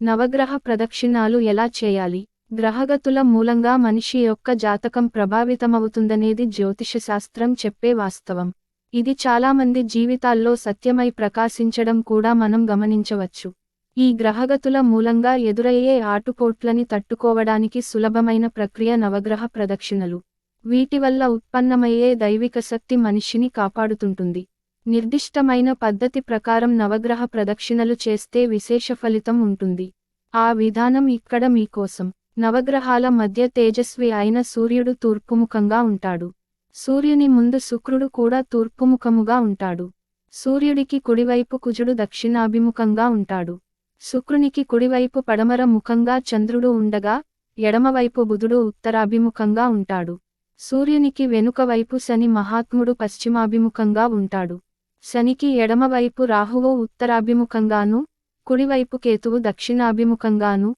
నవగ్రహ ప్రదక్షిణాలు ఎలా చేయాలి? గ్రహగతుల మూలంగా మనిషి యొక్క జాతకం ప్రభావితమవుతుందనేది జ్యోతిషశాస్త్రం చెప్పే వాస్తవం. ఇది చాలామంది జీవితాల్లో సత్యమై ప్రకాశించడం కూడా మనం గమనించవచ్చు. ఈ గ్రహగతుల మూలంగా ఎదురయ్యే ఆటుపోట్లని తట్టుకోవడానికి సులభమైన ప్రక్రియ నవగ్రహ ప్రదక్షిణలు. వీటి వల్ల ఉత్పన్నమయ్యే దైవిక శక్తి మనిషిని కాపాడుతుంటుంది. నిర్దిష్టమైన పద్ధతి ప్రకారం నవగ్రహ ప్రదక్షిణలు చేస్తే విశేష ఫలితం ఉంటుంది. ఆ విధానం ఇక్కడ మీకోసం. నవగ్రహాల మధ్య తేజస్వి అయిన సూర్యుడు తూర్పుముఖంగా ఉంటాడు. సూర్యుని ముందు శుక్రుడు కూడా తూర్పుముఖముగా ఉంటాడు. సూర్యుడికి కుడివైపు కుజుడు దక్షిణాభిముఖంగా ఉంటాడు. శుక్రునికి కుడివైపు పడమర ముఖంగా చంద్రుడు ఉండగా, ఎడమవైపు బుధుడు ఉత్తరాభిముఖంగా ఉంటాడు. సూర్యునికి వెనుక వైపు శని మహాత్ముడు పశ్చిమాభిముఖంగా ఉంటాడు. శనికి ఎడమవైపు రాహువు ఉత్తరాభిముఖంగానూ, కుడివైపు కేతువు దక్షిణాభిముఖంగానూ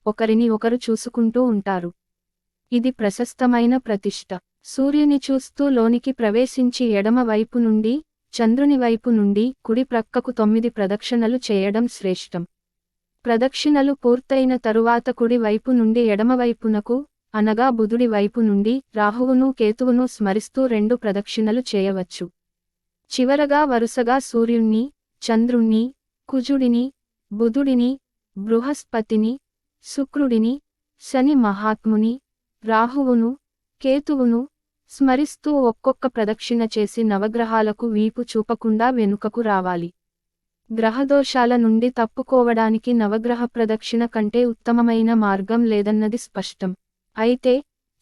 ఒకరిని ఒకరు చూసుకుంటూ ఉంటారు. ఇది ప్రశస్తమైన ప్రతిష్ఠ. సూర్యుని చూస్తూ లోనికి ప్రవేశించి ఎడమ వైపు నుండి, చంద్రుని వైపు నుండి కుడి ప్రక్కకు 9 ప్రదక్షిణలు చేయడం శ్రేష్టం. ప్రదక్షిణలు పూర్తయిన తరువాత కుడి వైపు నుండి ఎడమవైపునకు, అనగా బుధుడి వైపు నుండి రాహువును కేతువును స్మరిస్తూ 2 ప్రదక్షిణలు చేయవచ్చు. చివరగా వరుసగా సూర్యుణ్ణి, చంద్రుణ్ణి, కుజుడిని, బుధుడిని, బృహస్పతిని, శుక్రుడిని, శని మహాత్ముని, రాహువును, కేతువును స్మరిస్తూ ఒక్కొక్క ప్రదక్షిణ చేసి నవగ్రహాలకు వీపు చూపకుండా వెనుకకు రావాలి. గ్రహదోషాల నుండి తప్పుకోవడానికి నవగ్రహ ప్రదక్షిణ కంటే ఉత్తమమైన మార్గం లేదన్నది స్పష్టం. అయితే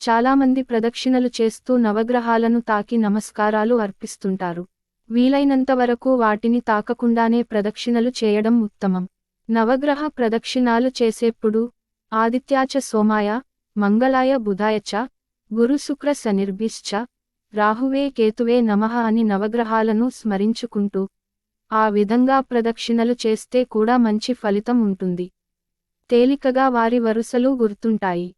చాలామంది ప్రదక్షిణలు చేస్తూ నవగ్రహాలను తాకి నమస్కారాలు అర్పిస్తుంటారు. వీలైనంతవరకు వాటిని తాకకుండానే ప్రదక్షిణలు చేయడం ఉత్తమం. నవగ్రహ ప్రదక్షిణాలు చేసేప్పుడు ఆదిత్యాచ సోమాయ, మంగళాయ బుధాయచ, గురు శుక్ర శనిర్భిశ్చ, రాహువే కేతువే నమః అని నవగ్రహాలను స్మరించుకుంటూ ఆ విధంగా ప్రదక్షిణలు చేస్తే కూడా మంచి ఫలితం ఉంటుంది. తేలికగా వారి వరుసలు గుర్తుంటాయి.